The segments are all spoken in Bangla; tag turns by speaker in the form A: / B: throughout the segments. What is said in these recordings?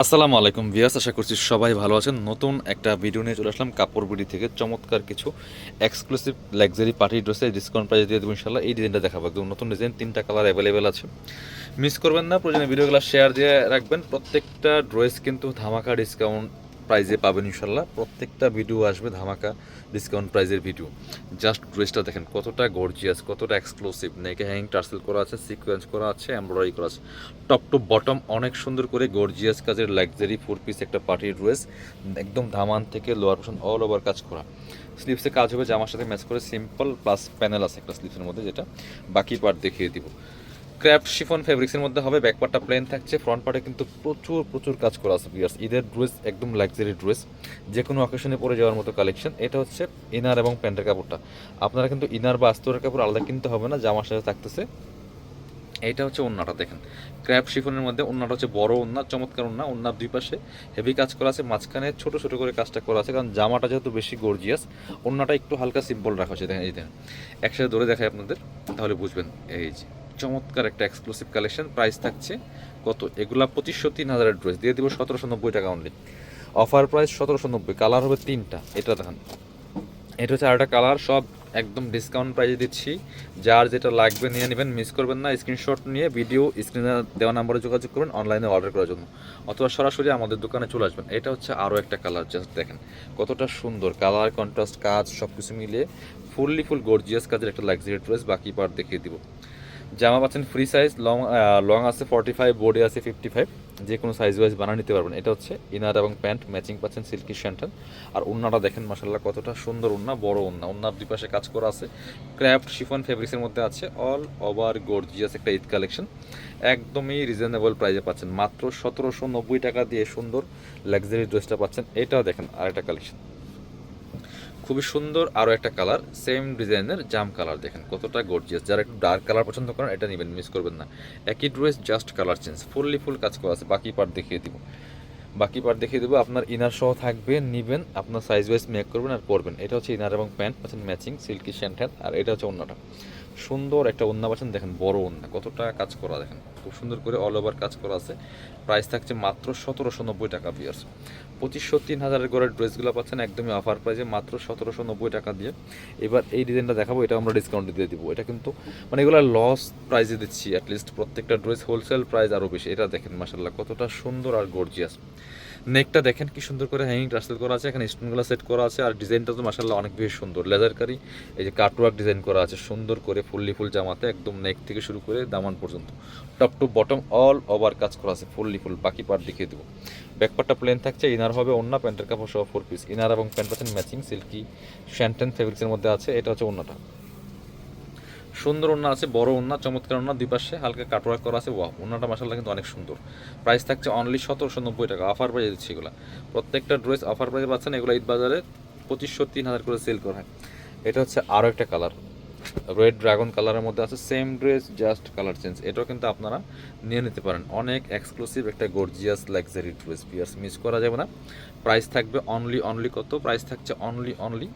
A: আসসালামু আলাইকুম ভিউয়ার্স, আশা করছি সবাই ভালো আছেন। নতুন একটা ভিডিও নিয়ে চলে আসলাম কাপড় বিডি থেকে। চমৎকার কিছু এক্সক্লুসিভ লাক্সারি পার্টি ড্রেসে ডিসকাউন্ট প্রাইস দিয়ে দেবো ইনশাল্লাহ। এই ডিজাইনটা দেখাবো, একদম নতুন ডিজাইন, 3টা কালার অ্যাভেলেবেল আছে। মিস করবেন না, প্রয়োজনে ভিডিওগুলো শেয়ার দিয়ে রাখবেন। প্রত্যেকটা ড্রেস কিন্তু ধামাকা ডিসকাউন্ট প্রাইজে পাবেন ইনশাল্লাহ। প্রত্যেকটা ভিডিও আসবে ধামাকা ডিসকাউন্ট প্রাইজের ভিডিও। জাস্ট ড্রেসটা দেখেন কতটা গর্জিয়াস, কতটা এক্সক্লুসিভ। নেকে হ্যাঙ্গিং টার্সেল করা আছে, সিকোয়েন্স করা আছে, এমব্রয়ডারি করা আছে। টপ টু বটম অনেক সুন্দর করে গর্জিয়াস কাজের লাক্সারি 4 পিস একটা পার্টির ড্রেস। একদম ধামান থেকে লোয়ার পোর্শন অল ওভার কাজ করা। স্লিভসে কাজ হবে, জামার সাথে ম্যাচ করে সিম্পল প্লাস প্যানেল আছে একটা স্লিভসের মধ্যে, যেটা বাকি পার্ট দেখিয়ে দিব। ক্র্যাপ শিফন ফেব্রিক্সের মধ্যে হবে। ব্যাক পার্টটা প্লেন থাকছে, ফ্রন্ট পার্টে কিন্তু প্রচুর প্রচুর কাজ করা আছে ভিউয়ার্স। ঈদের ড্রেস একদম লাক্সারি ড্রেস, যে কোনো অকেশনে পরে যাওয়ার মতো কালেকশন। এটা হচ্ছে ইনার এবং প্যান্টের কাপড়টা। আপনারা কিন্তু ইনার বা আস্তরের কাপড় আলাদা কিনতে হবে না, জামার সাথে থাকতেছে। এইটা হচ্ছে ওন্নাটা দেখেন, ক্র্যাপ শিফনের মধ্যে ওন্নাটা হচ্ছে বড় ওন্না, চমৎকার ওন্না। ওন্নার দুই পাশে হেভি কাজ করা আছে, মাঝখানে ছোট ছোট করে কাজটা করা আছে, কারণ জামাটা যেহেতু বেশি গর্জিয়াস, ওন্নাটা একটু হালকা সিম্পল রাখা হচ্ছে। দেখেন, এই দেখেন, একসাথে ধরে দেখাই আপনাদের, তাহলে বুঝবেন। এই যে চমৎকার একটা এক্সক্লুসিভ কালেকশন। প্রাইস থাকছে কত? এগুলা 2500-3000 ড্রেস দিয়ে দিব 1790 টাকা অনলি। Offer price 1790। কালার হবে 3টা। এটা দেখেন, এটা হচ্ছে আরেকটা কালার, সব একদম ডিসকাউন্ট প্রাইসে দিচ্ছি। যার যেটা লাগবে নিয়ে নেবেন, মিস করবেন না। স্ক্রিনশট নিয়ে ভিডিও স্ক্রিনে দেওয়া নাম্বারে যোগাযোগ করবেন অনলাইনে অর্ডার করার জন্য, অথবা সরাসরি আমাদের দোকানে চলে আসবেন। এটা হচ্ছে আরও একটা কালার, জাস্ট দেখেন কতটা সুন্দর কালার, কন্ট্রাস্ট, কাজ সব কিছু মিলিয়ে ফুল গর্জিয়াস কাজের একটা লাক্সারি ড্রেস। বাকি পার্ট দেখিয়ে দিব। জামা পাচ্ছেন ফ্রি সাইজ, লং আছে 45, বোর্ডে আছে 55, যে কোনো সাইজ ওয়াইজ বানিয়ে নিতে পারবেন। এটা হচ্ছে ইনার এবং প্যান্ট ম্যাচিং পাচ্ছেন সিল্কি শ্যান্টান। আর ওন্নাটা দেখেন মাসাল্লাহ কতটা সুন্দর ওন্না, বড় ওন্না। ওন্নার দুই পাশে কাজ করা আছে, ক্র্যাফট শিফন ফেব্রিক্সের মধ্যে আছে। অল ওভার গর্জিয়াস একটা ঈদ কালেকশন, একদমই রিজনেবল প্রাইসে পাচ্ছেন। মাত্র 1790 টাকা দিয়ে সুন্দর লাক্সারি ড্রেসটা পাচ্ছেন। এটাও দেখেন আরেকটা কালেকশন, খুবই সুন্দর। আরও একটা কালার, সেম ডিজাইনের জাম কালার, দেখেন কতটা গর্জিয়াস। যারা একটু ডার্ক কালার পছন্দ করেন এটা নেবেন, মিস করবেন না। একই ড্রেস, জাস্ট কালার চেঞ্জ। ফুল কাজ করা আছে। বাকি পার্ট দেখিয়ে দেবো। আপনার ইনার সহ থাকবে, নিবেন, আপনার সাইজ ওয়াইজ মেক করবেন আর পরবেন। এটা হচ্ছে ইনার এবং প্যান্ট পাচ্ছেন ম্যাচিং সিল্কি শ্যান্টেন। আর এটা হচ্ছে ওন্নাটা, সুন্দর একটা ওন্না পাচ্ছেন। দেখেন বড় ওন্না, কতটা কাজ করা, দেখেন খুব সুন্দর করে অল ওভার কাজ করা আছে। প্রাইস থাকছে মাত্র 1790 টাকা ভিউয়ার্স। 2500-3000 গড়ের ড্রেসগুলো পাচ্ছেন একদমই অফার প্রাইসে মাত্র 1790 টাকা দিয়ে। এবার এই ডিজাইনটা দেখাবো, এটা আমরা ডিসকাউন্ট দিয়ে দিব। এটা কিন্তু মানে এগুলো লস প্রাইসে দিচ্ছি, অ্যাটলিস্ট প্রত্যেকটা ড্রেস হোলসেল প্রাইস আরও বেশি। এটা দেখেন মাসাল্লাহ কতটা সুন্দর আর গর্জিয়াস। নেকটা দেখেন কি সুন্দর করে হ্যাঙ্গিং টার্সেল করা আছে, এখানে স্টোনগুলো সেট করা আছে। আর ডিজাইনটা তো মাসাল্লাহ অনেক বেশি সুন্দর, লেজার কারি। এই যে কাটওয়ার্ক ডিজাইন করা আছে সুন্দর করে, ফুল জামাতে একদম নেক থেকে শুরু করে দামান পর্যন্ত top to bottom all over কাজ করা আছে ফুল। বাকি পার্ট দেখিয়ে দেবো। ব্যাকপার্টটা প্লেন থাকছে, ইনার হবে ওন্না, প্যান্টের কাপড় সহ 4 পিস। ইনার এবং প্যান্ট পাচ্ছেন ম্যাচিং সিল্কি শ্যান্টেন ফেব্রিক্সের মধ্যে আছে। এটা হচ্ছে ওন্নাটা, সুন্দর ওন্না আছে, বড় ওন্না, চমৎকার ওন্না, দুই পাশে হালকা কাটওয়ার্ক করা আছে। ওয়াও, ওন্নাটা মাসাল্লাহ কিন্তু অনেক সুন্দর। প্রাইস থাকছে অনলি 1790 টাকা। অফার প্রাইসে দিচ্ছে এগুলো, প্রত্যেকটা ড্রেস অফার প্রাইসে পাচ্ছেন। এগুলো ঈদ বাজারে 2500-3000 করে সেল করা হয়। এটা হচ্ছে আরও একটা কালার, রেড ড্রাগন কালারের মধ্যে আছে, same dress, just colour change. এটাও কিন্তু আপনারা নিয়ে নিতে পারেন। অনেক এক্সক্লুসিভ একটা gorgeous luxury dress pieces, miss করা যাবে না। প্রাইস থাকবে অনলি কত? প্রাইস থাকছে অনলি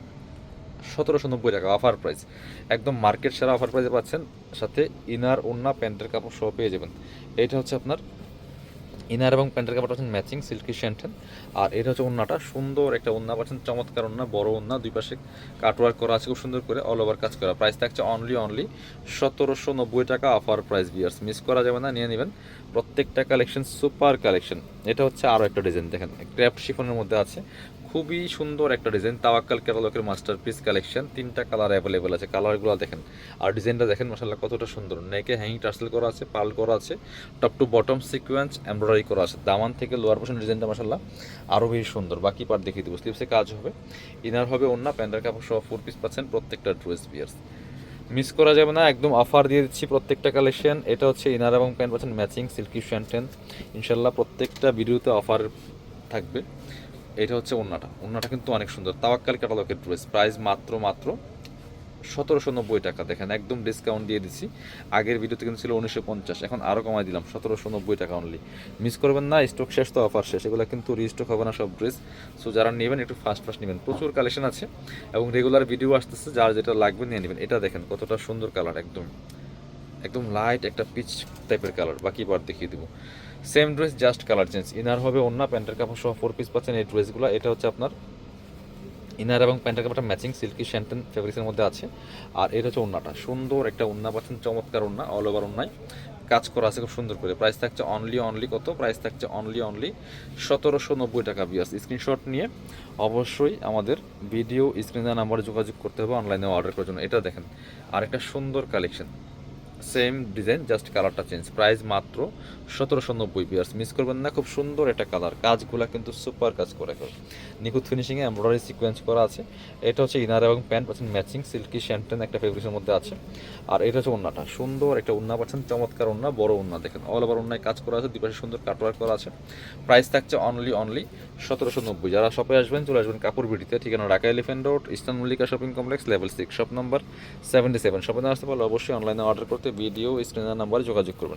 A: 1790 টাকা অফার প্রাইস। একদম মার্কেট সেরা অফার প্রাইসে পাচ্ছেন। সাথে ইনার ওন্না প্যান্টের কাপড় সহ পেয়ে যাবেন। এইটা হচ্ছে আপনার ইনার এবং প্যান্টের কাপড় পাচ্ছেন ম্যাচিং সিল্কি শ্যান্টেন। আর এটা হচ্ছে ওন্নাটা, সুন্দর একটা ওন্না পাচ্ছেন, চমৎকার ওন্না, বড় ওন্না, দুই পাশে কাটওয়ার্ক করা আছে খুব সুন্দর করে, অল ওভার কাজ করা। প্রাইস থাকছে অনলি 1790 টাকা অফার প্রাইস বিয়ার্স, মিস করা যাবে না, নিয়ে নেবেন। প্রত্যেকটা কালেকশন সুপার কালেকশন। এটা হচ্ছে আরও একটা ডিজাইন, দেখেন ক্র্যাফট শিফনের মধ্যে আছে, খুবই সুন্দর একটা ডিজাইন। তাওয়াক্কাল ক্যাটালগের মাস্টারপিস কালেকশন। 3টা কালার অ্যাভেলেবেল আছে, কালারগুলো দেখেন। আর ডিজাইনটা দেখেন মাসাল্লাহ কতটা সুন্দর। নেকে হ্যাঙ্গিং টার্সেল করা আছে, পার্ল করা আছে, top to bottom sequence embroidery করা আছে। দামান থেকে লোয়ার পোর্শন ডিজাইনটা মাসাল্লাহ আরও বেশি সুন্দর। বাকি পার্ট দেখিয়ে দেবো। স্লিভসে কাজ হবে, ইনার হবে ওন্না, প্যান্টের কাপড় সহ 4 পিস পাচ্ছেন প্রত্যেকটা ড্রেস বিয়ার্স, মিস করা যাবে না। একদম অফার দিয়ে দিচ্ছি প্রত্যেকটা কালেকশন। এটা হচ্ছে ইনার এবং প্যান্ট পাচ্ছেন ম্যাচিং সিল্কি শ্যান্টেন। ইনশাল্লাহ প্রত্যেকটা ভিডিওতে অফার থাকবে। এটা হচ্ছে ওন্নাটা কিন্তু অনেক সুন্দর, তাওয়াক্কাল ক্যাটালগের ড্রেস। প্রাইস মাত্র 1790 টাকা। দেখেন একদম ডিসকাউন্ট দিয়ে দিচ্ছি। আগের ভিডিওতে কিন্তু ছিল 1950, এখন আরও কমাই দিলাম 1790 টাকা অনলি। মিস করবেন না, স্টক শেষ তো অফার শেষ, এগুলো কিন্তু রিস্টক হবে না সব ড্রেস। সো যারা নেবেন একটু ফাস্ট নেবেন, প্রচুর কালেকশন আছে এবং রেগুলার ভিডিও আসতেছে, যার যেটা লাগবে নিয়ে নেবেন। এটা দেখেন কতটা সুন্দর কালার, একদম লাইট একটা পিচ টাইপের কালার। বাকি পার্ট দেখিয়ে দিব। Same dress just colour change, inner হবে ওন্না, প্যান্টের কাপড় সহ 4 পিস পাচ্ছেন এই ড্রেসগুলো। এটা হচ্ছে আপনার ইনার এবং প্যান্টের কাপড়টা ম্যাচিং সিল্কি শ্যান্টেন ফেব্রিক্সের মধ্যে আছে। আর এটা হচ্ছে ওন্নাটা, সুন্দর একটা ওন্না পাচ্ছেন, চমৎকার ওন্না, অল ওভার ওন্নায় কাজ করা আছে খুব সুন্দর করে। প্রাইস থাকছে অনলি কত, প্রাইস থাকছে অনলি 1790 টাকা। বিয়াস স্ক্রিনশট নিয়ে অবশ্যই আমাদের ভিডিও স্ক্রিনে নাম্বারে যোগাযোগ করতে হবে অনলাইনে অর্ডার করার জন্য। এটা দেখেন আরেকটা সুন্দর কালেকশন, সেম ডিজাইন জাস্ট কালারটা চেঞ্জ, প্রাইস মাত্র 1790। পিয়ার্স মিস করবেন না, খুব সুন্দর একটা কালার, কাজগুলো কিন্তু সুপার কাজ করে নিখুঁত ফিনিশিংয়ে এমব্রয়ডারি সিকোয়েন্স করা আছে। এটা হচ্ছে ইনার এবং প্যান্ট পাচ্ছেন ম্যাচিং সিল্কি শ্যান্টেন একটা ফেব্রিক্সের মধ্যে আছে। আর এটা হচ্ছে ওন্নাটা, সুন্দর একটা ওন্না পাচ্ছেন, চমৎকার ওন্না, বড় ওন্না দেখেন, অল ওভার ওন্নায় কাজ করা আছে, দুপাশে সুন্দর কাটওয়ার্ক করা আছে। প্রাইস থাকছে অনলি 1790। যারা শপে আসবেন চলে আসবেন কাপড় বিডিতে, ঠিকানা Dhaka elephant road, eastern Mallika shopping complex, level 6, shop number 77। শপে না আসতে পারলে অবশ্যই অনলাইনে অর্ডার করতে ভিডিও স্ক্রিনের নাম্বারে যোগাযোগ করবেন।